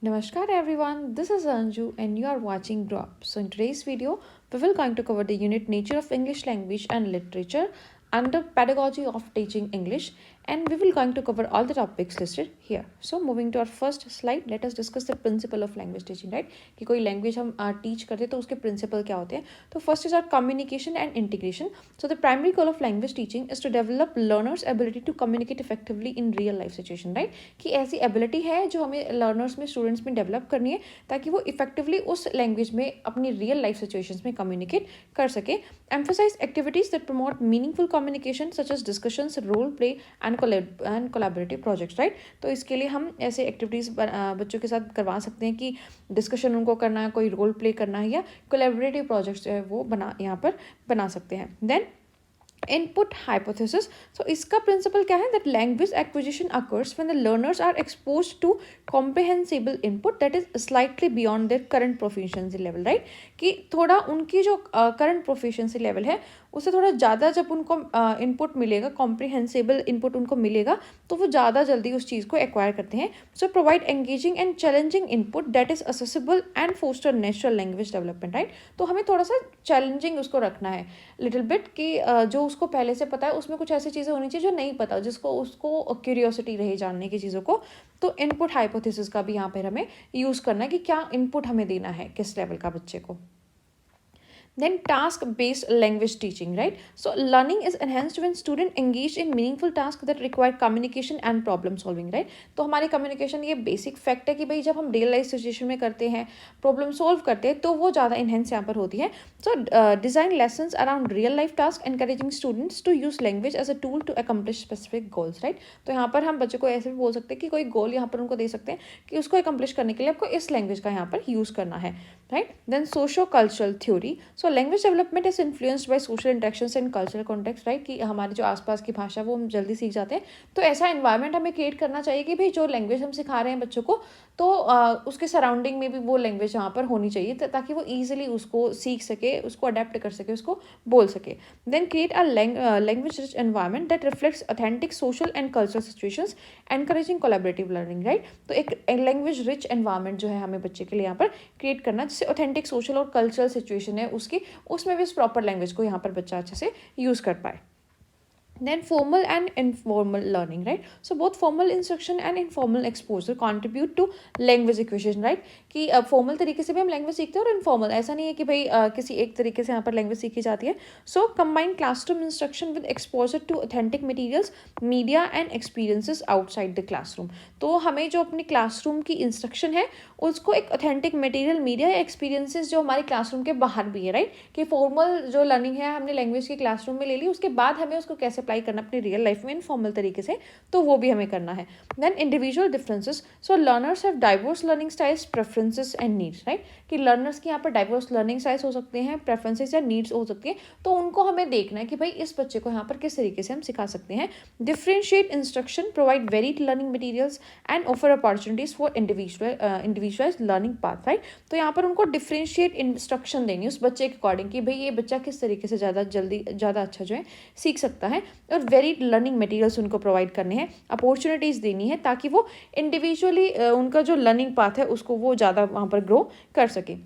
Namaskar everyone, this is Anju and you are watching Grow Up. So in today's video, we will going to cover the unit Nature of English Language and Literature under Pedagogy of Teaching English, and we will going to cover all the topics listed here. So moving to our first slide, let us discuss the principle of language teaching, right? कि कोई language हम teach करते तो उसके principle क्या होते हैं. तो first is our communication and integration. So the primary goal of language teaching is to develop learners' ability to communicate effectively in real life situation, right? कि ऐसी ability है जो हमें learners में students में develop करनी है ताकि वो effectively उस language में अपनी real life situations में communicate कर सके. Emphasize activities that promote meaningful communication such as discussions, role play and collaborative projects, right? तो इसके लिए हम ऐसे एक्टिविटीज़ बच्चों के साथ करवा सकते हैं कि डिस्कशन उनको करना है, कोई रोल प्ले करना है या कोलैबोरेटिव प्रोजेक्ट्स जो है वो यहाँ पर बना सकते हैं. Then input hypothesis. सो इसका प्रिंसिपल क्या है? That language acquisition occurs when the learners are exposed to comprehensible input that is slightly beyond their current proficiency level, right? कि थोड़ा उनकी जो करंट प्रोफिशिएंसी लेवल है उससे थोड़ा ज़्यादा जब उनको इनपुट मिलेगा, कॉम्प्रिहेंसिबल इनपुट उनको मिलेगा, तो वो ज़्यादा जल्दी उस चीज़ को एक्वायर करते हैं. So provide engaging and challenging input that is accessible and foster natural language development, right? तो हमें थोड़ा सा चैलेंजिंग उसको रखना है लिटिल बिट कि जो उसको पहले से पता है उसमें कुछ ऐसी चीज़ें होनी चाहिए जो नहीं पता, जिसको उसको क्यूरियोसिटी रहे जानने की चीज़ों को. तो इनपुट हाइपोथेसिस का भी यहाँ पर हमें यूज़ करना है कि क्या इनपुट हमें देना है किस लेवल का बच्चे को. Then task-based language teaching, right? So learning is enhanced when student engage in meaningful tasks that require communication and problem solving, right? तो हमारी communication ये basic fact है कि भाई जब हम real life situation में करते हैं, problem solve करते हैं, तो वो ज़्यादा enhance यहाँ पर होती है. So design lessons around real life tasks, encouraging students to use language as a tool to accomplish specific goals, right? तो यहाँ पर हम बच्चे को ऐसे भी बोल सकते हैं कि कोई गोल यहाँ पर उनको दे सकते हैं कि उसको accomplish करने के लिए आपको इस लैंग्वेज का यहाँ पर यूज़ करना है, right? Then socio-cultural theory. So language development is influenced by social interactions and cultural context, right? कि हमारे जो आसपास की भाषा वो हम जल्दी सीख जाते हैं. तो ऐसा environment हमें create करना चाहिए कि भाई जो language हम सिखा रहे हैं बच्चों को, तो उसके सराउंडिंग में भी वो लैंग्वेज यहाँ पर होनी चाहिए ताकि वो ईजिली उसको सीख सके, उसको अडेप्ट कर सके, उसको बोल सके. Then create a language rich environment that reflects authentic social and cultural situations, encouraging collaborative learning, right? तो एक लैंग्वेज रिच एनवायरनमेंट जो है हमें बच्चे के लिए यहाँ पर क्रिएट करना, जिससे ऑथेंटिक सोशल और कल्चरल सिचुएशन है उसकी, उसमें भी उस प्रॉपर लैंग्वेज को यहाँ पर बच्चा अच्छे से यूज़ कर पाए. Then formal and informal learning, right? So both formal instruction and informal exposure contribute to language acquisition, right? कि formal तरीके से भी हम language सीखते हैं और informal, ऐसा नहीं है कि भाई किसी एक तरीके से यहाँ पर language सीखी जाती है. So combine classroom instruction with exposure to authentic materials, media and experiences outside the classroom. तो हमें जो अपनी classroom की instruction है उसको एक authentic material, media या experiences जो हमारे classroom के बाहर भी है, right? कि formal जो learning है हमने language की classroom में ले ली, उसके बाद हमें उसको कैसे अप्लाई करना अपनी रियल लाइफ में इनफॉर्मल तरीके से, तो वो भी हमें करना है. Then individual differences. So learners have diverse learning styles, preferences and needs, right? कि लर्नर्स की यहाँ पर डाइवर्स लर्निंग स्टाइल्स हो सकते हैं, प्रेफरेंसेस या नीड्स हो सकती है, तो उनको हमें देखना है कि भाई इस बच्चे को यहाँ पर किस तरीके से हम सिखा सकते हैं. Differentiate instruction, provide varied learning materials and offer opportunities for individualise learning path, right? तो यहाँ पर उनको डिफरेंशिएट इंस्ट्रक्शन देनी उस बच्चे के अकॉर्डिंग कि भाई ये बच्चा किस तरीके से ज़्यादा अच्छा जो है सीख सकता है, और वेरीड लर्निंग मटेरियल्स उनको प्रोवाइड करने हैं, अपॉर्चुनिटीज़ देनी है ताकि वो इंडिविजुअली उनका जो लर्निंग पाथ है उसको वो ज़्यादा वहाँ पर ग्रो कर सके.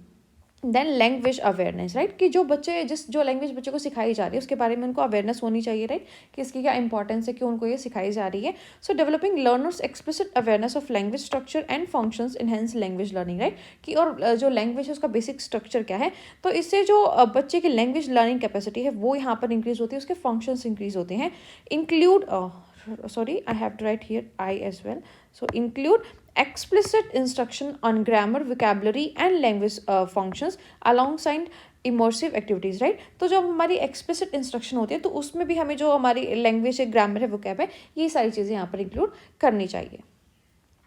Then language awareness, right? कि जो बच्चे जो लैंग्वेज बच्चे को सिखाई जा रही है उसके बारे में उनको अवेयरनेस होनी चाहिए, राइट? कि इसकी क्या इंपॉर्टेंस है, कि उनको ये सिखाई जा रही है. So developing learners explicit awareness of language structure and functions enhance language learning, right? कि और जो लैंग्वेज है उसका बेसिक स्ट्रक्चर क्या है, तो इससे जो बच्चे की लैंग्वेज लर्निंग कैपेसिटी है वो यहाँ पर इंक्रीज होती है, उसके फंक्शंस इंक्रीज होते हैं. Include I have to write here I as well. So include explicit instruction on grammar, vocabulary and language functions alongside immersive activities, right? तो जब हमारी explicit instruction होती है तो उसमें भी हमें जो हमारी language है, grammar है, vocab है, ये सारी चीज़ें यहाँ पर include करनी चाहिए.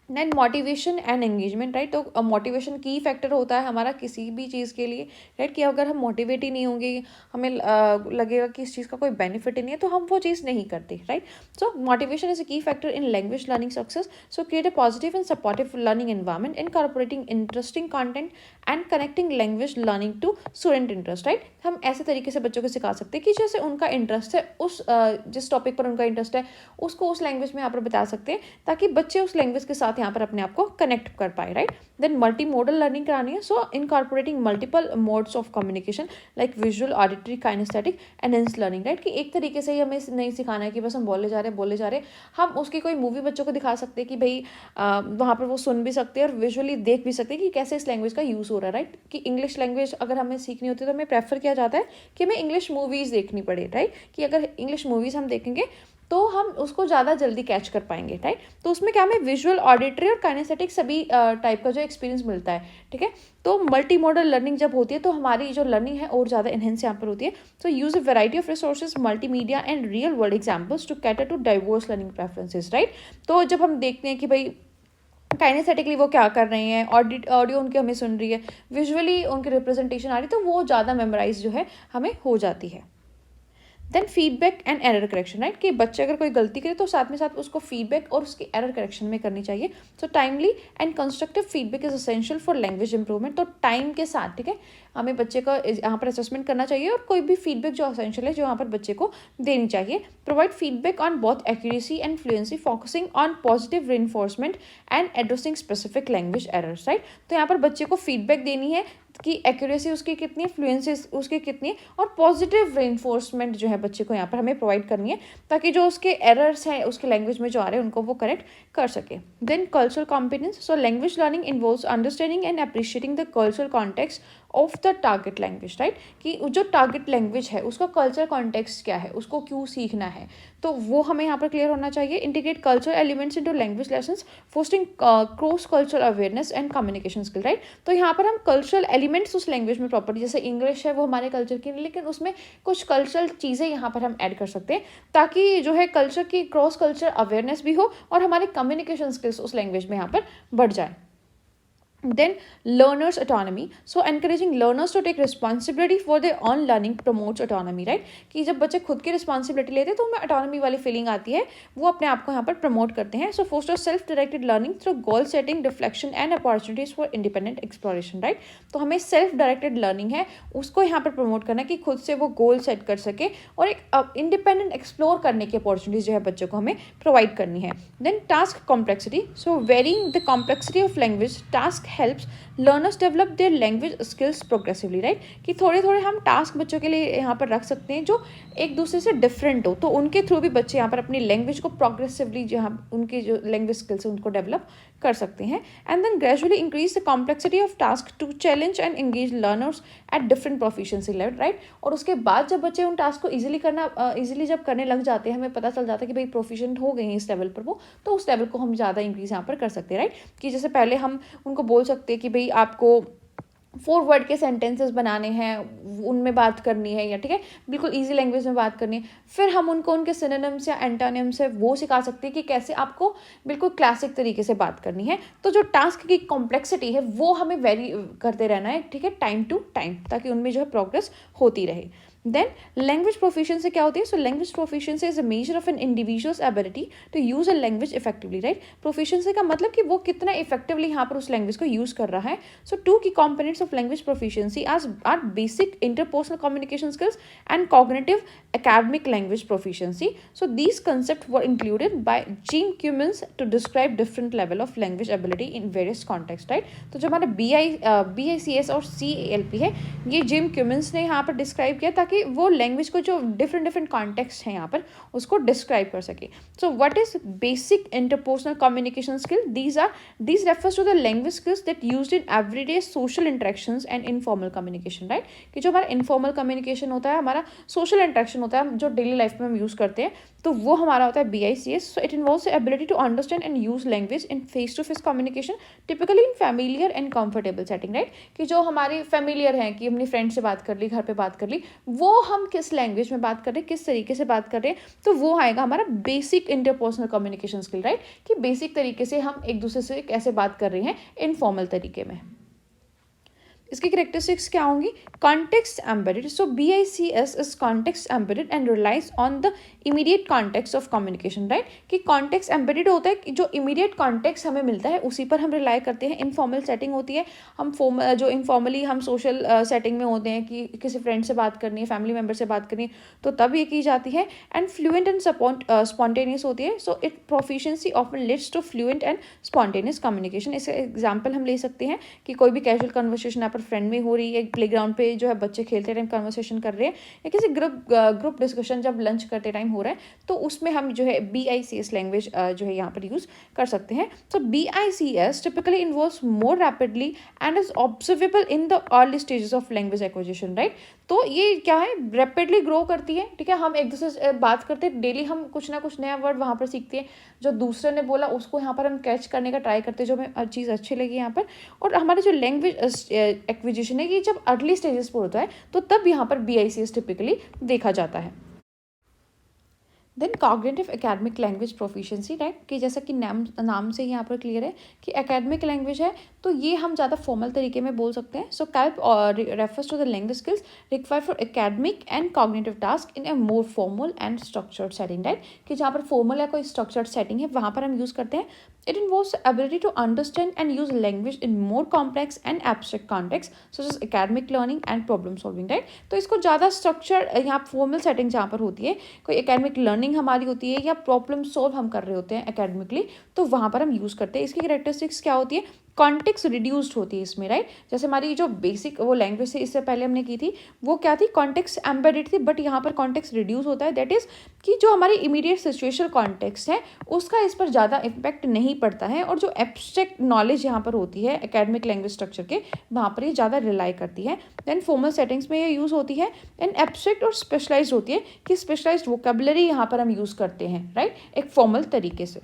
Then motivation and engagement, right? तो मोटिवेशन की फैक्टर होता है हमारा किसी भी चीज़ के लिए, राइट? कि अगर हम मोटिवेट ही नहीं होंगे, हमें लगेगा कि इस चीज़ का कोई बेनिफिट ही नहीं है, तो हम वो चीज़ नहीं करते, right? So motivation is a key factor in language learning success. So create a positive and supportive learning environment, incorporating interesting content and connecting language learning to student interest, right? हम ऐसे तरीके से बच्चों को सिखा सकते हैं कि जैसे उनका इंटरेस्ट है, उस जिस टॉपिक पर उनका इंटरेस्ट है उसको उस लैंग्वेज में यहाँ पर बता सकते हैं ताकि बच्चे उस लैंग्वेज के साथ यहाँ पर अपने आप को कनेक्ट कर पाए, right. Then multimodal learning करानी है, so incorporating multiple modes of communication like visual, auditory, kinesthetic, enhance learning, right. कि एक तरीके से ही हमें नहीं सिखाना है कि बस हम बोले जा रहे हैं, हम उसकी कोई मूवी बच्चों को दिखा सकते हैं कि भाई वहाँ पर वो सुन भी सकते हैं और विजुअली देख भी सकते हैं कि कैसे इस लैंग्वेज का यूज़ हो रहा है, राइट। कि इंग्लिश लैंग्वेज अगर हमें सीखनी होती है तो हमें प्रेफर किया जाता है कि हमें इंग्लिश मूवीज़ देखनी पड़े, राइट। कि अगर इंग्लिश मूवीज़ हम देखेंगे तो हम उसको ज़्यादा जल्दी कैच कर पाएंगे, राइट। तो उसमें क्या हमें विजुअल, ऑडिटरी और काइनेस्थेटिक सभी टाइप का जो एक्सपीरियंस मिलता है, ठीक है। तो मल्टी मॉडल लर्निंग जब होती है तो हमारी जो लर्निंग है और ज़्यादा इनहेंस यहाँ पर होती है। So use a variety of resources, multimedia and real world examples to cater to diverse learning preferences, right. तो जब हम देखते हैं कि भाई काइनेस्थेटिकली वो क्या कर रहे हैं, ऑडियो उनकी हमें सुन रही है, विजुअली उनकी रिप्रेजेंटेशन आ रही है, तो वो ज़्यादा मेमोराइज जो है हमें हो जाती है। Then feedback and error correction, right. कि बच्चे अगर कोई गलती करे तो साथ में साथ उसको फीडबैक और उसकी एरर करेक्शन में करनी चाहिए। So timely and constructive feedback is essential for language improvement. तो टाइम के साथ, ठीक है, हमें बच्चे का यहाँ पर असेसमेंट करना चाहिए और कोई भी फीडबैक जो असेंशियल है जो यहाँ पर बच्चे को देनी चाहिए। Provide feedback on both accuracy and fluency, focusing on positive reinforcement and addressing specific language errors, right. तो यहाँ पर बच्चे को फीडबैक देनी है कि एक्यूरेसी उसकी कितनी है, फ्लुएंसी उसकी कितनी है, और पॉजिटिव रेनफोर्समेंट जो है बच्चे को यहाँ पर हमें प्रोवाइड करनी है ताकि जो उसके एरर्स हैं उसके लैंग्वेज में जो आ रहे हैं उनको वो करेक्ट कर सके। Then cultural competence, so language learning involves understanding and appreciating the cultural context of the target language, right. कि जो टारगेट लैंग्वेज है उसका कल्चर कॉन्टेक्स्ट क्या है, उसको क्यों सीखना है, तो वो हमें यहाँ पर क्लियर होना चाहिए। Integrate culture elements into language lessons, fostering cross cultural awareness and communication skill, right. तो यहाँ पर हम कल्चरल एलिमेंट्स उस लैंग्वेज में प्रॉपर्टी, जैसे इंग्लिश है वो हमारे कल्चर की नहीं, लेकिन उसमें कुछ कल्चरल चीज़ें यहाँ पर हम ऐड कर सकते हैं ताकि जो है कल्चर की क्रॉस कल्चर अवेयरनेस भी हो और हमारे कम्युनिकेशन स्किल्स उस लैंग्वेज में यहाँ पर बढ़ जाए। Then learners autonomy, so encouraging learners to take responsibility for their own learning promotes autonomy, right। कि जब बच्चे खुद की रिस्पॉन्सिबिलिटी लेते हैं तो उनमें ऑटोनॉमी वाली फीलिंग आती है, वो अपने आप को यहाँ पर प्रमोट करते हैं। So foster self directed learning through goal setting, reflection and opportunities for independent exploration, right. तो हमें सेल्फ डायरेक्टेड लर्निंग है उसको यहाँ पर प्रमोट करना है कि खुद से वो गोल सेट कर सके और एक इंडिपेंडेंट एक्सप्लोर करने की अपॉर्चुनिटीज जो है बच्चों को हमें प्रोवाइड करनी है। Then task complexity, so varying the complexity of language task helps learners develop their language skills progressively, right। कि थोड़े थोड़े हम टास्क बच्चों के लिए यहाँ पर रख सकते हैं जो एक दूसरे से डिफरेंट हो, तो उनके थ्रू भी बच्चे यहाँ पर अपनी लैंग्वेज को प्रोग्रेसिवली जहाँ उनकी जो लैंग्वेज स्किल्स है उनको डेवलप कर सकते हैं। And then gradually increase the complexity of task to challenge and engage learners at different proficiency level, right. और उसके बाद जब बच्चे उन टास्क को ईजिली जब करने लग जाते हैं, हमें पता चल जाता है कि भाई प्रोफिशिएंट हो गए हैं इस लेवल पर वो, तो उस लेवल को हम ज़्यादा इंक्रीज यहाँ पर कर सकते हैं, राइट। कि जैसे पहले हम उनको बोल सकते हैं कि भाई आपको 4 वर्ड के सेंटेंसेस बनाने हैं, उनमें बात करनी है, या ठीक है बिल्कुल इजी लैंग्वेज में बात करनी है, फिर हम उनको उनके सिनोनिम्स या एंटोनिम्स है वो सिखा सकते हैं कि कैसे आपको बिल्कुल क्लासिक तरीके से बात करनी है। तो जो टास्क की कॉम्प्लेक्सिटी है वो हमें वेरी करते रहना है, ठीक है, टाइम टू टाइम, ताकि उनमें जो है प्रोग्रेस होती रहे। देन लैंग्वेज प्रोफिशिएंसी क्या होती है? So language proficiency is a measure of an individual's ability to use a language effectively, right. Proficiency का मतलब कि वो कितना इफेक्टिवली यहाँ पर उस लैंग्वेज को यूज कर रहा है। सो 2 की components of language proficiency are basic interpersonal communication skills and cognitive academic language proficiency. So these concepts were included by Jean Cummins to describe different level of language ability in various contexts, right। तो जो हमारा BICS और CALP है ये gym Cummins ने यहाँ पर describe किया ताकि वो लैंग्वेज को जो डिफरेंट कॉन्टेक्स्ट हैं यहाँ पर उसको डिस्क्राइब कर सके। So what is basic interpersonal communication skill? these refers to the language skills that used in everyday social interactions and informal communication, right। कि जो हमारा इनफॉर्मल कम्युनिकेशन होता है, हमारा सोशल इंटरेक्शन होता है जो डेली लाइफ में हम यूज़ करते हैं, तो वो हमारा होता है BICS। So it involves the ability to understand and use language in face to face communication typically in familiar and comfortable setting, right. कि जो हमारी फैमिलियर हैं कि अपनी फ्रेंड से बात कर ली, घर पे बात कर ली, वो हम किस लैंग्वेज में बात कर रहे हैं, किस तरीके से बात कर रहे हैं, तो वो आएगा हमारा basic interpersonal communication skill, right. कि बेसिक तरीके से हम एक दूसरे से कैसे बात कर रहे हैं इनफॉर्मल तरीके में। इसकी करेक्टरिस्टिक्स क्या होंगी? Context embedded, so BICS is context embedded and relies on the immediate context of communication, right? कि कॉन्टेक्स्ट एम्बेडेड होता है कि जो इमीडिएट कॉन्टेक्स्ट हमें मिलता है उसी पर हम रिलाई करते हैं। इनफॉर्मल सेटिंग होती है, हम जो इनफॉर्मली हम सोशल सेटिंग में होते हैं कि किसी फ्रेंड से बात करनी है, फैमिली मेम्बर से बात करनी है, तो तब ये की जाती है। एंड फ्लुएंट एंड स्पॉन्टेनियस होती है, so it proficiency often leads to fluent and spontaneous communication. इसका एग्जाम्पल हम ले सकते हैं कि कोई भी कैजुअल कन्वर्सेशन यहाँ पर फ्रेंड में हो रही है, प्लेग्राउंड पे जो है बच्चे खेलते टाइम कन्वर्सेशन कर रहे हैं, या किसी ग्रुप डिस्कशन जब लंच करते टाइम हो रहा है, तो उसमें हम जो है BICS लैंग्वेज जो है यहाँ पर यूज कर सकते हैं। सो BICS typically involves more rapidly and is observable in the early stages of language acquisition, right? तो ये क्या है, रैपिडली ग्रो करती है, ठीक है। हम एक दूसरे से बात करते हैं, डेली हम कुछ ना कुछ नया वर्ड वहाँ पर सीखते हैं, जो दूसरे ने बोला उसको यहाँ पर हम कैच करने का ट्राई करते हैं, जो हमें चीज़ अच्छी लगी यहाँ पर। और हमारी जो लैंग्वेज एक्विजिशन है ये जब अर्ली स्टेजेस पर होता है तो तब यहाँ पर BICS टिपिकली देखा जाता है। Then cognitive academic language proficiency, right? कि जैसा कि नाम से ही यहाँ पर क्लियर है कि एकेडमिक लैंग्वेज है, तो ये हम ज़्यादा फॉर्मल तरीके में बोल सकते हैं। So CALP refers to the language skills required for academic and cognitive task in a more formal and structured setting, right? कि जहाँ पर फॉर्मल या कोई स्ट्रक्चर्ड सेटिंग है वहाँ पर हम यूज़ करते हैं। It involves ability to understand and use language in more complex and abstract context such as academic learning and problem solving, right? तो इसको ज़्यादा स्ट्रक्चर यहाँ फॉर्मल सेटिंग जहाँ पर होती है, कोई एकेडमिक लर्निंग हमारी होती है या प्रॉब्लम सॉल्व हम कर रहे होते हैं एकेडमिकली, तो वहाँ पर हम यूज़ करते हैं। इसकी कैरेक्टरिस्टिक्स क्या होती है? कॉन्टेक्स्ट रिड्यूस्ड होती है इसमें, राइट? जैसे हमारी जो बेसिक वो लैंग्वेज थी इससे पहले हमने की थी, वो क्या थी? कॉन्टेक्स्ट एम्बेडेड थी, बट यहाँ पर कॉन्टेक्स्ट रिड्यूस होता है। दैट इज कि जो हमारी इमीडिएट सिचुएशनल कॉन्टेक्स्ट है उसका इस पर ज़्यादा इम्पैक्ट नहीं पड़ता है, और जो एब्स्ट्रैक्ट नॉलेज यहाँ पर होती है एकेडमिक लैंग्वेज स्ट्रक्चर के, वहाँ पर ये ज़्यादा रिलाई करती है। देन फॉर्मल सेटिंग्स में ये यूज़ होती है। एंड एब्स्ट्रैक्ट और स्पेशलाइज्ड होती है कि स्पेशलाइज्ड वोकेबलरी यहाँ पर हम यूज़ करते हैं, राइट? एक फॉर्मल तरीके से।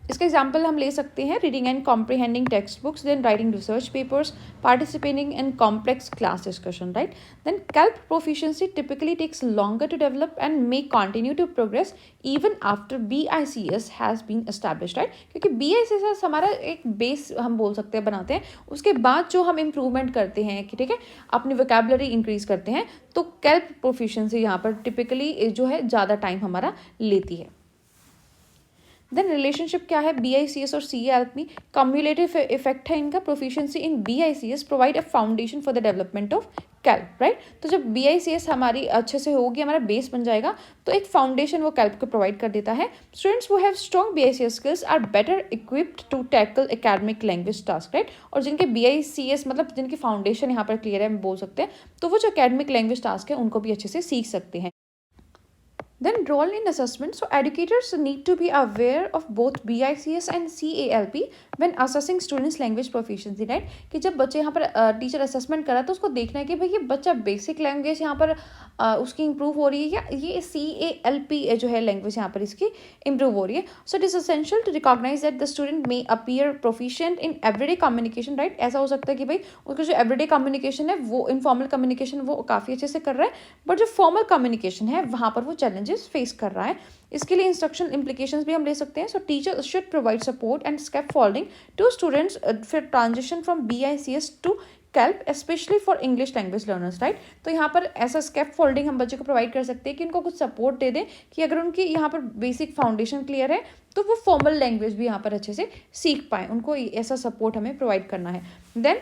इसका एग्जाम्पल हम ले सकते हैं, reading and comprehending text books, then writing research papers, participating in complex class discussion, right? Then CALP proficiency typically takes longer to develop and may continue to progress even after BICS has been established, right? क्योंकि BICS हमारा एक base हम बोल सकते हैं बनाते हैं, उसके बाद जो हम इम्प्रूवमेंट करते हैं कि ठीक है अपनी वोकैबुलरी इंक्रीज करते हैं, तो कैल्प प्रोफिशिएंसी यहाँ पर टिपिकली जो है ज़्यादा टाइम हमारा लेती है। देन रिलेशनशिप क्या है BICS और CALP में? कम्युलेटिव इफेक्ट है इनका। Proficiency in BICS provide a foundation for the development of kelp, right? तो जब BICS हमारी अच्छे से होगी, हमारा बेस बन जाएगा, तो एक फाउंडेशन वो कैल्प को प्रोवाइड कर देता है। Students who have strong BICS skills are better equipped to tackle academic language task, right? और जिनके BICS मतलब जिनकी फाउंडेशन यहाँ पर क्लियर है हम बोल सकते हैं, तो वो जो एकेडमिक लैंग्वेज टास्क है उनको भी अच्छे से सीख सकते हैं। Then role in assessment. So educators need to be aware of both BICS and CALP when assessing students language proficiency, right? कि जब बच्चे यहाँ पर टीचर असेसमेंट करा तो उसको देखना है कि भाई ये बच्चा बेसिक लैंग्वेज यहाँ पर उसकी इंप्रूव हो रही है या ये CALP जो है लैंग्वेज यहाँ पर इसकी इंप्रूव हो रही है। So it is essential to recognise that the student may appear proficient in everyday communication, right? ऐसा हो सकता है कि भाई उसका जो एवरीडे कम्युनिकेशन है वो इनफॉर्मल कम्युनिकेशन वो काफ़ी अच्छे से कर रहा है, बट जो फॉर्मल कम्युनिकेशन है वहाँ पर वो चैलेंजेस फेस कर रहा है। इसके लिए इंस्ट्रक्शन इम्प्लीकेशंस भी हम ले सकते हैं। So teacher should provide support and scaffolding to students फिर transition from BICS to CALP especially for English language learners, right? तो यहाँ पर ऐसा स्कैप फोल्डिंग हम बच्चे को प्रोवाइड कर सकते हैं कि इनको कुछ सपोर्ट दे दें कि अगर उनकी यहाँ पर बेसिक फाउंडेशन क्लियर है तो वो फॉर्मल लैंग्वेज भी यहाँ पर अच्छे से सीख पाएँ, उनको ऐसा सपोर्ट हमें प्रोवाइड करना है। Then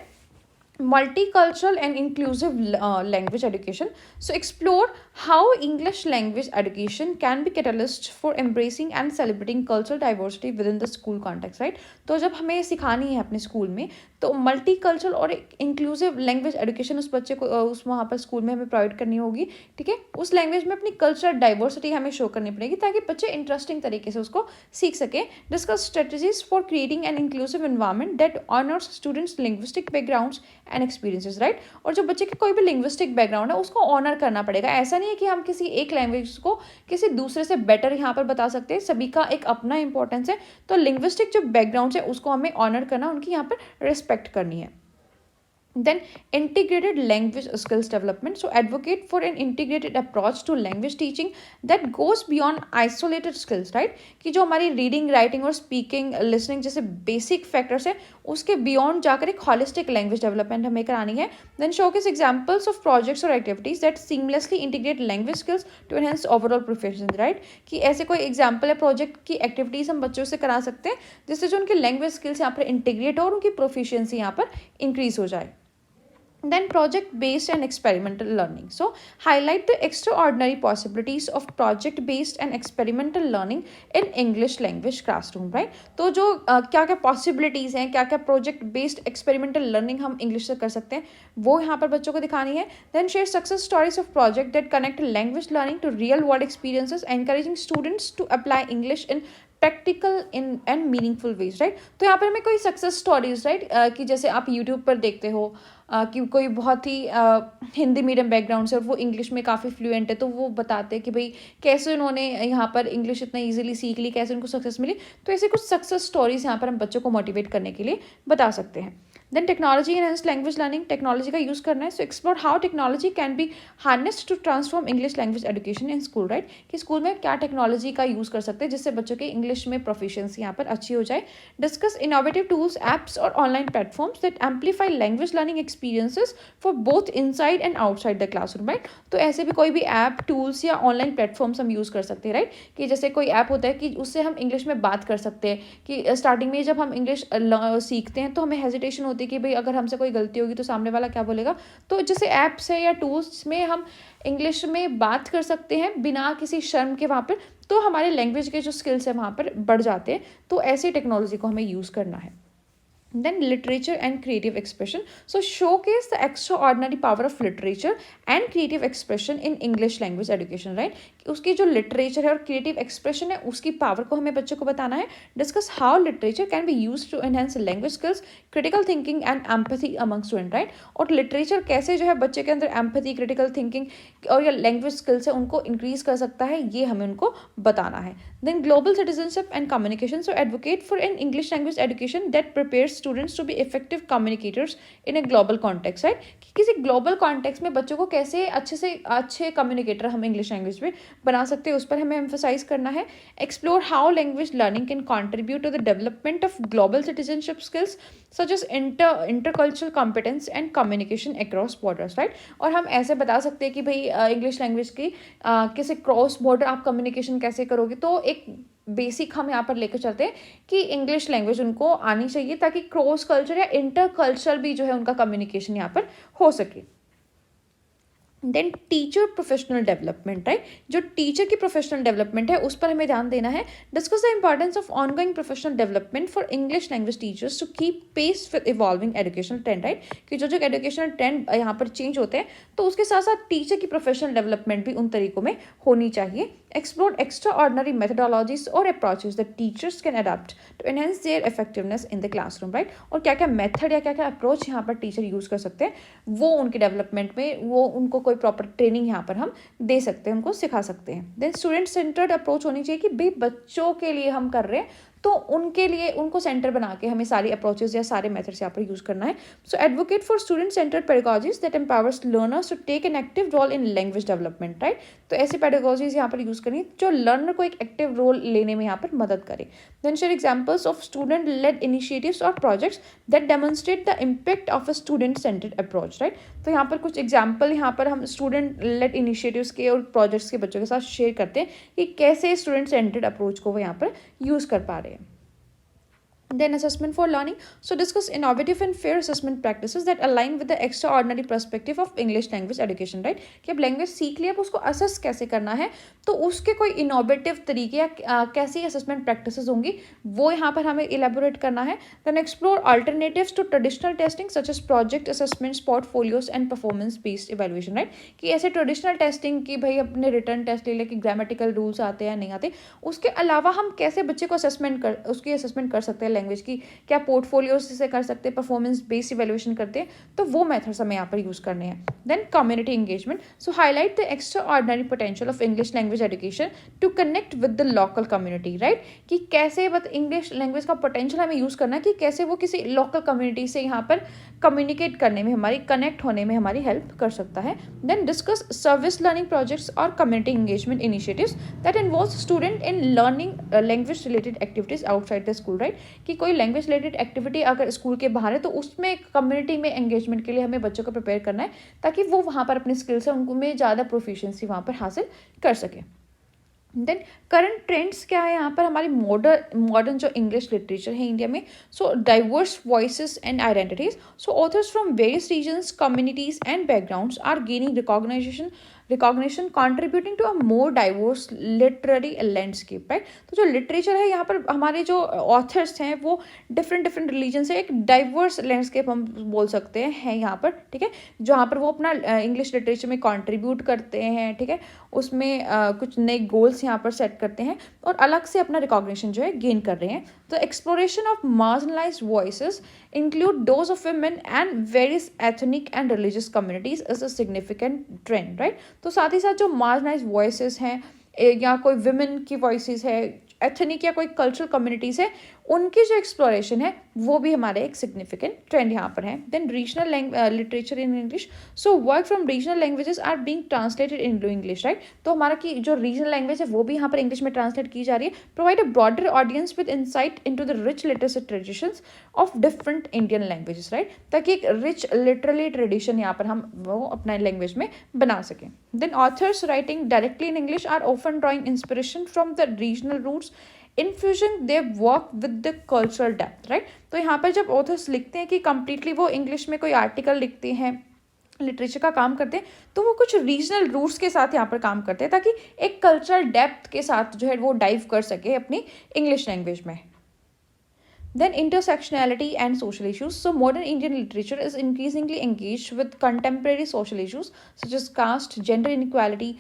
multicultural and inclusive language education. So explore how English language education can be catalyst for embracing and celebrating cultural diversity within the school context, right? तो जब हमें सिखानी है अपने स्कूल में तो मल्टीकल्चरल और इंक्लूसिव लैंग्वेज एजुकेशन उस बच्चे को उस वहाँ पर स्कूल में हमें प्रोवाइड करनी होगी, ठीक है? उस लैंग्वेज में अपनी कल्चरल डाइवर्सिटी हमें शो करनी पड़ेगी ताकि बच्चे इंटरेस्टिंग तरीके से उसको सीख सकें। Discuss strategies for creating an inclusive environment that honours students linguistic backgrounds and experiences, right? और जो बच्चे के कोई भी लिंग्विस्टिक बैकग्राउंड है उसको ऑनर करना पड़ेगा। ऐसा नहीं है कि हम किसी एक लैंग्वेज को किसी दूसरे से बेटर यहाँ पर बता सकते हैं, सभी का एक अपना इंपॉर्टेंस है। तो लिंग्विस्टिक जो बैकग्राउंड है उसको हमें ऑनर करना, उनकी यहाँ पर रिस्पेक्ट करनी है। Then integrated language skills development. So advocate for an integrated approach to language teaching that goes beyond isolated skills, right? कि जो हमारी रीडिंग राइटिंग और स्पीकिंग लिसनिंग जैसे बेसिक फैक्टर्स है उसके बियॉन्ड जाकर एक हॉलिस्टिक लैंग्वेज डेवलपमेंट हमें करानी है. Then showcase examples of projects और activities that seamlessly integrate language skills to enhance overall proficiency, right? कि ऐसे कोई एग्जाम्पल है प्रोजेक्ट की एक्टिविटीज हम बच्चों से करा सकते हैं जिससे जो उनकी लैंग्वेज स्किल्स यहाँ पर इंटीग्रेट हो और उनकी प्रोफिशिएंसी यहाँ पर इंक्रीज हो जाए. Then project based and experimental learning. So highlight the extraordinary possibilities of project based and experimental learning in English language classroom, right? तो जो क्या क्या possibilities हैं, क्या क्या project based experimental learning हम English से कर सकते हैं वो यहाँ पर बच्चों को दिखानी है. Then share success stories of project that connect language learning to real world experiences, encouraging students to apply English in practical in and meaningful ways, right? तो यहाँ पर हमें कोई सक्सेस स्टोरीज, राइट, कि जैसे आप यूट्यूब पर देखते हो कि कोई बहुत ही हिंदी मीडियम बैकग्राउंड से और वो इंग्लिश में काफ़ी फ्लुएंट है, तो वो बताते हैं कि भाई कैसे उन्होंने यहाँ पर इंग्लिश इतना इजीली सीख ली, कैसे उनको सक्सेस मिली. तो ऐसे कुछ सक्सेस स्टोरीज यहाँ पर हम बच्चों को मोटिवेट करने के लिए बता सकते हैं. Then technology enhanced language learning. Technology का यूज़ करना है. So explore how technology can be harnessed to transform English language education in school, right? कि स्कूल में क्या टेक्नोलॉजी का यूज़ कर सकते हैं जिससे बच्चों के इंग्लिश में प्रोफिशिएंसी यहाँ पर अच्छी हो जाए. डिस्कस इनोवेटिव टूल्स, एप्स और online platforms that amplify language learning experiences for both inside and outside the classroom, right? तो ऐसे भी कोई भी ऐप, टूल्स या ऑनलाइन प्लेटफॉर्म्स हम यूज़ कर सकते हैं, राइट? कि जैसे कोई ऐप होता है कि उससे हम इंग्लिश में बात कर सकते हैं. कि स्टार्टिंग में जब हम इंग्लिश सीखते हैं तो हमें हेजिटेशन होती है कि भाई अगर हमसे कोई गलती होगी तो सामने वाला क्या बोलेगा. तो जैसे ऐप्स है या टूल्स में हम इंग्लिश में बात कर सकते हैं बिना किसी शर्म के वहाँ पर, तो हमारे लैंग्वेज के जो स्किल्स हैं वहाँ पर बढ़ जाते हैं. तो ऐसी टेक्नोलॉजी को हमें यूज़ करना है. Then literature and creative expression. So showcase the extraordinary power of literature and creative expression in English language education, right? उसकी जो लिटरेचर है और क्रिएटिव एक्सप्रेशन है उसकी पावर को हमें बच्चों को बताना है. Discuss how literature can be use to enhance language skills, critical thinking and empathy among student, right? और लिटरेचर कैसे जो है बच्चे के अंदर एम्पैथी, क्रिटिकल थिंकिंग और या लैंग्वेज स्किल्स है उनको इंक्रीज कर सकता है, ये हमें उनको बताना है. Then global citizenship and communication. So advocate for an English language education that prepares students to be effective communicators in a global context, right? कि किसी ग्लोबल कॉन्टेक्स्ट में बच्चों को कैसे अच्छे कम्युनिकेटर हम इंग्लिश लैंग्वेज में बना सकते हैं उस पर हमें एम्फोसाइज करना है. Explore how language learning can contribute to the development of global citizenship skills such as intercultural competence and communication across borders, right? और हम ऐसे बता सकते हैं कि भाई इंग्लिश लैंग्वेज की किसी क्रॉस बॉर्डर आप कम्युनिकेशन कैसे करोगे. तो एक बेसिक हम यहाँ पर लेकर चलते हैं कि इंग्लिश लैंग्वेज उनको आनी चाहिए ताकि क्रॉस कल्चर या इंटर कल्चर भी जो है उनका कम्युनिकेशन यहाँ पर हो सके. Then teacher professional development, right? जो टीचर की प्रोफेशनल डेवलपमेंट है उस पर हमें ध्यान देना है. Discuss the importance of ongoing professional development for English language teachers to keep pace with evolving educational trend, right? कि जो एजुकेशनल ट्रेंड यहाँ पर चेंज होते हैं तो उसके साथ साथ टीचर की प्रोफेशनल डेवलपमेंट भी उन तरीकों में होनी चाहिए. एक्सप्लोर एक्स्ट्रा ऑर्डनरी मेथडोलॉजीज और approaches that teachers can adopt to enhance their effectiveness in the classroom, right? और क्या क्या मेथड या क्या क्या अप्रोच यहाँ पर टीचर यूज़ कर सकते हैं वो उनके डेवलपमेंट में वो उनको कोई प्रॉपर ट्रेनिंग यहाँ पर हम दे सकते हैं, उनको सिखा सकते हैं. देन स्टूडेंट सेंटर्ड अप्रोच होनी चाहिए कि भाई बच्चों के लिए हम कर रहे हैं तो उनके लिए उनको सेंटर बना के हमें सारी अप्रोचेज या सारे मेथड्स यहाँ पर यूज़ करना है. So advocate for student centered pedagogies that empowers learners to take an active role in language development, right? तो ऐसी पेडागोजीज यहाँ पर यूज़ करनी जो लर्नर को एक एक्टिव रोल लेने में यहाँ पर मदद करे. Then share examples of student led initiatives और projects that demonstrate the impact of a student centered approach, right? तो यहाँ पर कुछ एग्जाम्पल यहाँ पर हम स्टूडेंट लेड इनिशिएटिव्स के और प्रोजेक्ट्स के बच्चों के साथ शेयर करते हैं कि कैसे स्टूडेंट सेंटर्ड अप्रोच को वो यहाँ पर यूज़ कर पा रहे हैं. Then assessment for learning. So discuss innovative and fair assessment practices that align with the extraordinary perspective of English language education, right? कि अब लैंग्वेज सीख लिया अब उसको असेस कैसे करना है तो उसके कोई इनोवेटिव तरीके या कैसी असेसमेंट प्रैक्टिसेस होंगी वो यहाँ पर हमें इलेबोरेट करना है. Then explore alternatives to traditional testing such as project assessments, portfolios and performance based evaluation, right? कि ऐसे ट्रेडिशनल टेस्टिंग की भाई अपने रिटर्न टेस्ट ले ले कि ग्रामेटिकल रूल्स आते हैं या नहीं आते, उसके अलावा हम कैसे बच्चे को उसकी असेसमेंट कर सकते हैं लैंग्वेज की क्या पोर्टफोलियो से कर सकते हैं, परफॉर्मेंस बेस्ड इवेल्युएशन करते हैं, तो वो मेथड्स हमें यहाँ पर यूज़ करने हैं. Then community engagement. So highlight the extraordinary potential of English language education to connect with the local community, right. कि कैसे इंग्लिश लैंग्वेज का पोटेंशियल हमें यूज़ करना है, कि कैसे वो किसी लोकल कम्युनिटी से यहाँ पर कम्युनिकेट करने में, हमारी कनेक्ट होने में हमारी हेल्प कर सकता है. Then discuss service learning projects और community engagement initiatives that involve student in learning language related activities outside the school, right. कि कोई लैंग्वेज रिलेटेड एक्टिविटी अगर स्कूल के बाहर है तो उसमें कम्युनिटी में एंगेजमेंट के लिए हमें बच्चों को प्रिपेयर करना है, ताकि वो वहाँ पर अपनी स्किल्स है उनको में ज़्यादा प्रोफिशिएंसी वहाँ पर हासिल कर सके. देन करंट ट्रेंड्स क्या है यहाँ पर, हमारी मॉडर्न जो इंग्लिश लिटरेचर है इंडिया में. So diverse voices and identities. So authors from various regions, communities and backgrounds are gaining recognition contributing to a more diverse literary landscape, right. तो जो लिटरेचर है यहाँ पर हमारे जो ऑथर्स हैं वो डिफरेंट रिलीजन से एक डाइवर्स लैंडस्केप हम बोल सकते हैं यहाँ पर, ठीक है. जहाँ पर वो अपना इंग्लिश लिटरेचर में कंट्रीब्यूट करते हैं, ठीक है. उसमें कुछ नए गोल्स यहाँ पर सेट करते हैं और अलग से अपना रिकॉग्निशन जो है गेन कर रहे हैं. तो exploration of marginalised voices include those of women and various ethnic and religious communities is a significant trend, right. तो साथ ही साथ जो marginalized voices हैं या कोई women की voices है, एथनिक या कोई कल्चरल कम्युनिटीज़ है, उनकी जो एक्सप्लोरेशन है वो भी हमारे एक सिग्निफिकेंट ट्रेंड यहाँ पर है. Then regional literature in English. So work from regional languages are being translated into English, right. तो हमारा की जो रीजनल लैंग्वेज है वो भी यहाँ पर इंग्लिश में ट्रांसलेट की जा रही है. Provide a broader audience with insight into the rich literacy traditions of different Indian languages, right. ताकि एक रिच लिटरली ट्रेडिशन यहाँ पर हम वो अपना लैंग्वेज में बना सकें. Then authors writing directly in English are often drawing inspiration from the regional roots infusion they work with the cultural depth, right. तो यहाँ पर जब ऑथर्स लिखते हैं कि कंप्लीटली वो इंग्लिश में कोई आर्टिकल लिखते हैं, लिटरेचर का काम करते हैं, तो वो कुछ रीजनल रूट्स के साथ यहाँ पर काम करते हैं ताकि एक कल्चरल डेप्थ के साथ जो है वो डाइव कर सके अपनी इंग्लिश लैंग्वेज में. Then intersectionality and social issues. So modern Indian literature is increasingly engaged with contemporary social issues such as caste, gender inequality,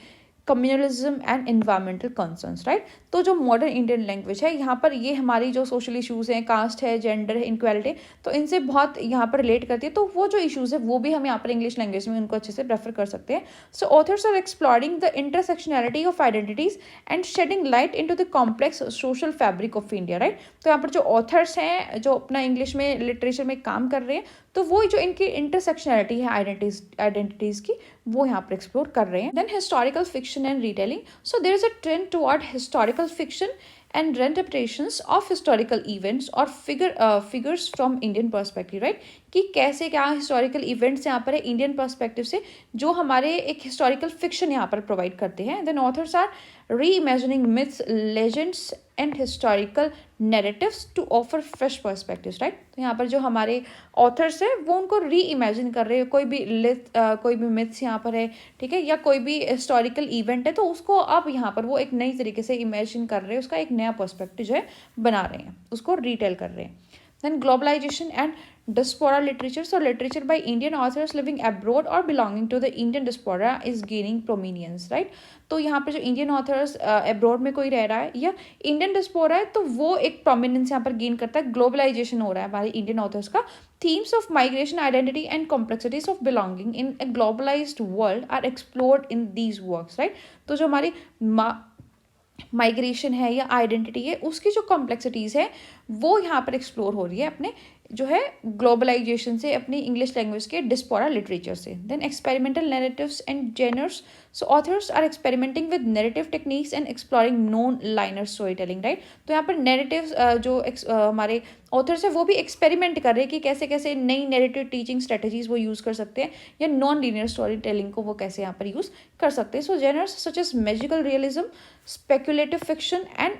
communalism and environmental concerns, right. तो जो मॉडर्न इंडियन लैंग्वेज है यहाँ पर ये हमारी जो social issues हैं, cast है, जेंडर है, इनक्वालिटी, तो इनसे बहुत यहाँ पर रिलेट करती है. तो वो जो इश्यूज़ है वो भी हम यहाँ पर इंग्लिश लैंग्वेज में उनको अच्छे से प्रेफर कर सकते हैं. So authors are exploring the intersectionality of identities and shedding light into the complex social fabric of India, right. तो यहाँ पर जो ऑथर्स हैं जो अपना इंग्लिश में लिटरेचर में काम कर रहे हैं, तो वो जो इनकी इंटरसेक्शनैलिटी है आइडेंटिटीज़ की, वो यहाँ पर एक्सप्लोर कर रहे हैं. Then historical fiction and retelling. So there is a trend toward historical fiction and reinterpretations of historical events or figures from Indian perspective, right. कि कैसे क्या हिस्टोरिकल इवेंट्स यहाँ पर है इंडियन पर्सपेक्टिव से जो हमारे एक हिस्टोरिकल फिक्शन यहाँ पर प्रोवाइड करते हैं. Then authors are reimagining myths, legends and historical narratives to offer fresh perspectives, right. तो यहाँ पर जो हमारे ऑथर्स है वो उनको री इमेजिन कर रहे हैं, कोई भी मिथ्स यहाँ पर है, ठीक है, या कोई भी हिस्टोरिकल इवेंट है, तो उसको अब यहाँ पर वो एक नई तरीके से इमेजिन कर रहे हैं, उसका एक नया पर्सपेक्टिव जो है बना रहे हैं, उसको रिटेल कर रहे हैं. Then globalization and diaspora literature. So literature by Indian authors living abroad or belonging to the Indian diaspora is gaining prominence, right. तो यहाँ पे जो इंडियन ऑथर्स अब्रॉड में कोई रह रहा है या इंडियन डिस्पोरा है, तो वो एक प्रोमिनेंस यहाँ पर गेन करता है. ग्लोबलाइजेशन हो रहा है हमारे इंडियन ऑथर्स का. Themes of migration, identity and complexities of belonging in a globalised world are explored in these works, right. तो जो हमारी माइग्रेशन है या आइडेंटिटी है उसकी जो कॉम्प्लेक्सिटीज़ है वो यहाँ पर एक्सप्लोर हो रही है अपने जो है ग्लोबलाइजेशन से, अपनी इंग्लिश लैंग्वेज के डिस्पोरा लिटरेचर से. Then experimental narratives and genres. So authors are experimenting with narrative techniques and exploring non linear storytelling, right. तो यहाँ पर नैरेटिव्स जो हमारे ऑथर्स है वो भी एक्सपेरिमेंट कर रहे हैं कि कैसे कैसे नई नैरेटिव टीचिंग स्ट्रेटजीज वो यूज़ कर सकते हैं या नॉन लीनियर स्टोरी टेलिंग को वो कैसे यहाँ पर यूज़ कर सकते हैं. So genres such as magical realism, speculative fiction and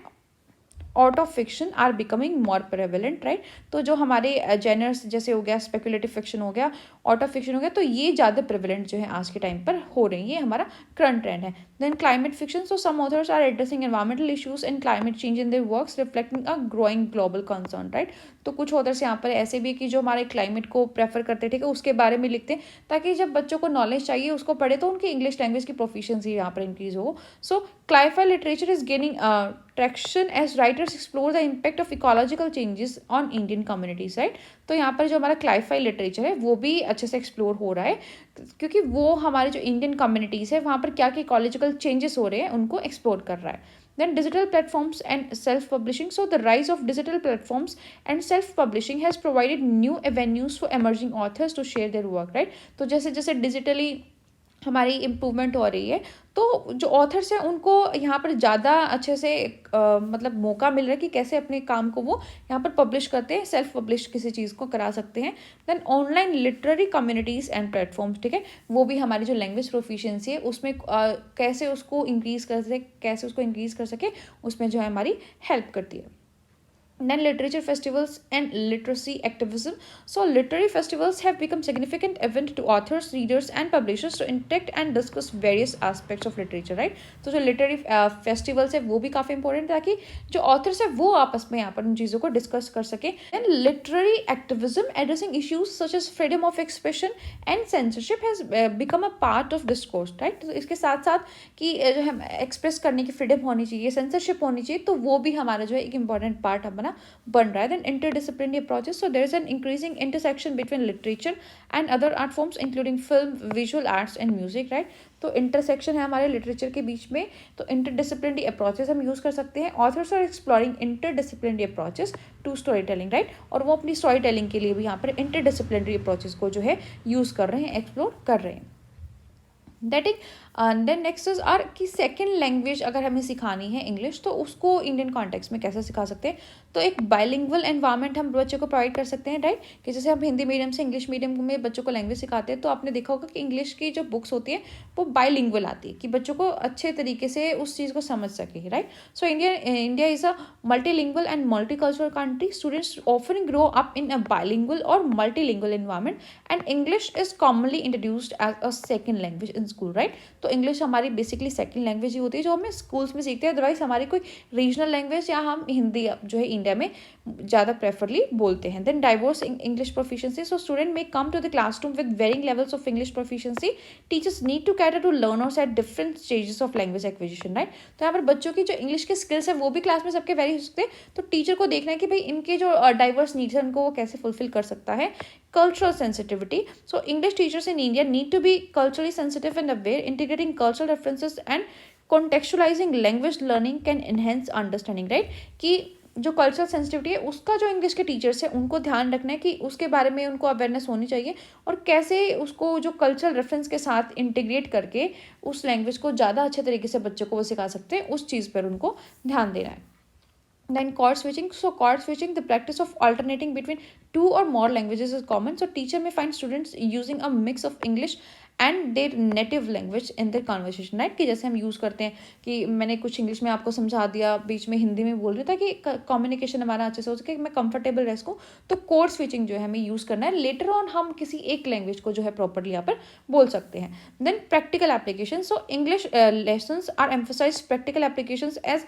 out of fiction are becoming more prevalent, right. तो जो हमारे जेनर्स जैसे हो गया, स्पेकुलेटिव फिक्शन हो गया, आउट ऑफ फिक्शन हो गया, तो ये ज़्यादा प्रेवलेंट जो है आज के टाइम पर हो रही है, ये हमारा करंट ट्रेंड है. Then climate fiction. So some authors are addressing environmental issues and climate change in their works reflecting a growing global concern, right. तो कुछ ऑथर्स यहाँ पर ऐसे भी कि जो हमारे क्लाइमेट को प्रेफर करते हैं, ठीक है, उसके बारे में लिखते हैं ताकि जब बच्चों को नॉलेज चाहिए उसको पढ़े तो उनकी इंग्लिश लैंग्वेज की प्रोफिशिएंसी यहाँ पर इंक्रीज हो. So clifi literature is gaining traction as writers explore the impact of ecological changes on Indian communities, right. तो यहाँ पर जो हमारा क्लाइफाई लिटरेचर है वो भी अच्छे से एक्सप्लोर हो रहा है, क्योंकि वो हमारे जो इंडियन कम्युनिटीज़ है वहाँ पर क्या क्या इकोलॉजिकल चेंजेस हो रहे हैं उनको एक्सप्लोर कर रहा है। Then digital platforms and self-publishing. So the rise of digital platforms and self-publishing has provided new avenues for emerging authors to share their work, right? तो जैसे जैसे डिजिटली हमारी इम्प्रूवमेंट हो रही है, तो जो ऑथर्स हैं उनको यहाँ पर ज़्यादा अच्छे से मतलब मौका मिल रहा है कि कैसे अपने काम को वो यहाँ पर पब्लिश करते हैं, सेल्फ पब्लिश किसी चीज़ को करा सकते हैं। Then online literary communities and platforms, ठीक है, वो भी हमारी जो लैंग्वेज प्रोफिशिएंसी है उसमें कैसे उसको इंक्रीज़ कर सके उसमें जो है हमारी हेल्प करती है। Then literature festivals and literacy activism. So literary festivals have become significant event to authors, readers and publishers to interact and discuss various aspects of literature, right? तो जो literary festivals है वो भी काफ़ी important है ताकि जो authors है वो आपस में यहाँ पर उन चीज़ों को discuss कर सके। Then literary activism addressing issues such as freedom of expression and censorship has become a part of discourse, right? तो इसके साथ साथ कि जो हम एक्सप्रेस करने की फ्रीडम होनी चाहिए, सेंसरशिप होनी चाहिए, तो वो भी हमारा जो है एक इंपॉर्टेंट पार्ट हमारा बन रहा है। Then interdisciplinary approaches, so there is an increasing intersection between literature and other art forms including film, visual arts and music, right. तो इंटरसेक्शन है हमारे लिटरेचर के बीच में, तो इंटरडिसिप्लिनरी अप्रोचेस हम यूज़ कर सकते हैं। Authors are exploring interdisciplinary approaches to storytelling, right, और वो अपनी स्टोरी टेलिंग के लिए भी यहाँ पर इंटरडिसिप्लिनरी अप्रोचेस को जो है यूज़ कर रहे हैं, एक्सप्लोर कर रहे हैं। That is then next is are कि सेकेंड लैंग्वेज अगर हमें सिखानी है इंग्लिश, तो उसको इंडियन कॉन्टेक्स्ट में कैसे सिखा सकते हैं। तो एक बाइलिंगुअल एनवायरनमेंट हम बच्चों को प्रोवाइड कर सकते हैं, राइट, कि जैसे हम हिंदी मीडियम से इंग्लिश मीडियम में बच्चों को लैंग्वेज सिखाते हैं, तो आपने देखा होगा कि इंग्लिश की जो बुक्स होती है वो बाइलिंगुअल आती है कि बच्चों को अच्छे तरीके से उस चीज़ को समझ सके, right. So India is a multilingual and multicultural country. Students often grow up in a bilingual or multilingual environment and English is commonly introduced as a second language in school, right. तो English हमारी basically second language ही होती है जो हमें schools में सीखते हैं, अदरवाइज हमारी कोई रीजनल लैंग्वेज या हम हिंदी जो है इंडिया में ज़्यादा प्रेफरली बोलते हैं। Then diverse English proficiency, so student may come to the classroom with varying levels of English proficiency. Teachers need to cater to learners at different stages of language acquisition, right. तो यहाँ पर बच्चों की जो English के skills है वो भी क्लास में सबके वेरी हो सकते हैं, तो टीचर को देखना है कि भाई इनके जो डाइवर्स नीड्स है उनको वो कैसे फुलफिल कर सकता है। Cultural sensitivity. So English teachers in India need to be culturally sensitive and aware. Integrating cultural references and contextualizing language learning can enhance understanding, right? कि जो कल्चरल सेंसिटिविटी है उसका जो इंग्लिश के टीचर्स है उनको ध्यान रखना है कि उसके बारे में उनको अवेयरनेस होनी चाहिए और कैसे उसको जो कल्चरल रेफरेंस के साथ इंटीग्रेट करके उस लैंग्वेज को ज़्यादा अच्छे तरीके से बच्चों को वो सिखा सकते हैं, उस चीज़ पर उनको ध्यान देना है। Then chord switching. So chord switching, the practice of alternating between two or more languages is common. So teacher may find students using a mix of English and there native language in their conversation, right, कि जैसे हम use करते हैं कि मैंने कुछ English में आपको समझा दिया, बीच में हिंदी में बोल रही था कि कम्युनिकेशन हमारा अच्छे से हो सके, मैं कंफर्टेबल रह सकूँ, तो कोड स्विचिंग जो है हमें यूज़ करना है। लेटर ऑन हम किसी एक लैंग्वेज को जो है प्रॉपरली यहाँ पर बोल सकते हैं। Then practical application, so English lessons are emphasize practical applications as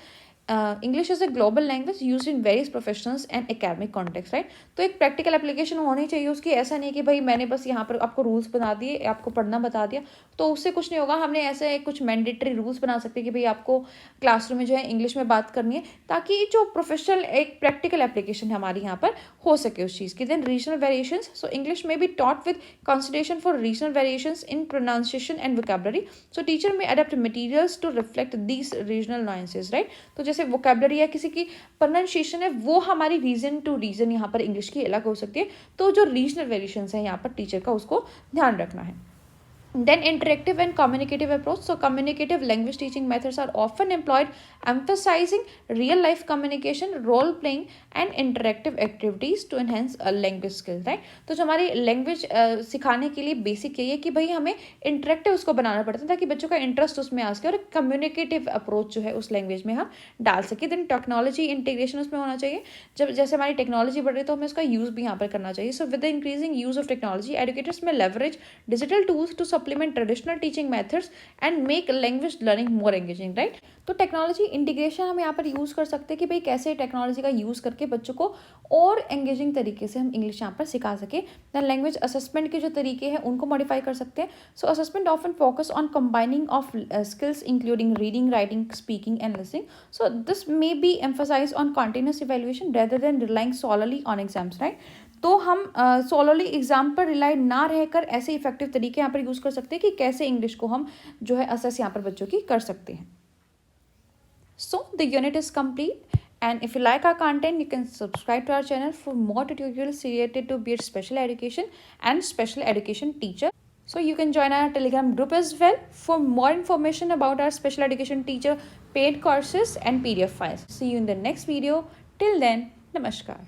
English is a global language use in various professionals and academic context, right. तो एक प्रैक्टिकल एप्लीकेशन होनी चाहिए उसकी, ऐसा नहीं कि भाई मैंने बस यहाँ पर आपको रूल्स बना दिए, आपको पढ़ना बता दिया, तो उससे कुछ नहीं होगा। हमने ऐसे कुछ मैंडेटरी रूल्स बना सकते हैं कि भाई आपको क्लासरूम में जो है इंग्लिश में बात करनी है, ताकि जो प्रोफेशनल एक प्रैक्टिकल एप्लीकेशन है हमारी यहाँ पर हो सके उस चीज़ की। Then regional variations, so English may be taught with consideration for regional variations in pronunciation and vocabulary. So teacher may adapt materials to reflect these regional nuances, right. तो जैसे वोकैबुलरी या किसी की प्रोनाउंसिएशन है वो हमारी रीजन टू रीजन यहाँ पर इंग्लिश की अलग हो सकती है, तो जो रीजनल वेरिएशंस है यहाँ पर टीचर का उसको ध्यान रखना है। Then interactive and communicative approach. So communicative language teaching methods are often employed, emphasizing real life communication, role playing and interactive activities to enhance a language skill, right? तो जो हमारी लैंग्वेज सिखाने के लिए बेसिक यही है कि भाई हमें इंटरेक्टिव उसको बनाना पड़ता है ताकि बच्चों का इंटरेस्ट उसमें आ सके और कम्युनिकेटिव अप्रोच जो है उस लैंग्वेज में हम डाल सके। देन टेक्नोलॉजी इंटीग्रेशन उसमें होना चाहिए, जब जैसे हमारी टेक्नोलॉजी बढ़ रही है तो हमें उसका यूज़ भी यहाँ पर करना चाहिए। So with the increasing use of technology educators may leverage digital tools to supplement traditional teaching methods and make language learning more engaging, right? तो टेक्नोलॉजी इंटीग्रेशन हम यहाँ पर यूज़ कर सकते हैं कि भाई कैसे टेक्नोलॉजी का यूज़ करके बच्चों को और एंगेजिंग तरीके से हम इंग्लिश यहाँ पर सिखा सके। दैन लैंग्वेज असेसमेंट के जो तरीके हैं उनको मॉडिफाई कर सकते हैं। So assessment often focus on combining of skills including reading, writing, speaking and listening. So this may be emphasize on continuous evaluation rather than relying solely on exams, right? तो हम सोलरली एग्जाम पर rely ना रहकर ऐसे effective तरीके यहाँ पर use कर सकते हैं कि कैसे इंग्लिश को हम जो है असेस यहाँ पर बच्चों की कर सकते हैं। So the unit is complete, and if you like our content, you can subscribe to our channel for more tutorials related to be it special education and special education teacher. So you can join our Telegram group as well for more information about our special education teacher paid courses and PDF files. See you in the next video. Till then, namaskar.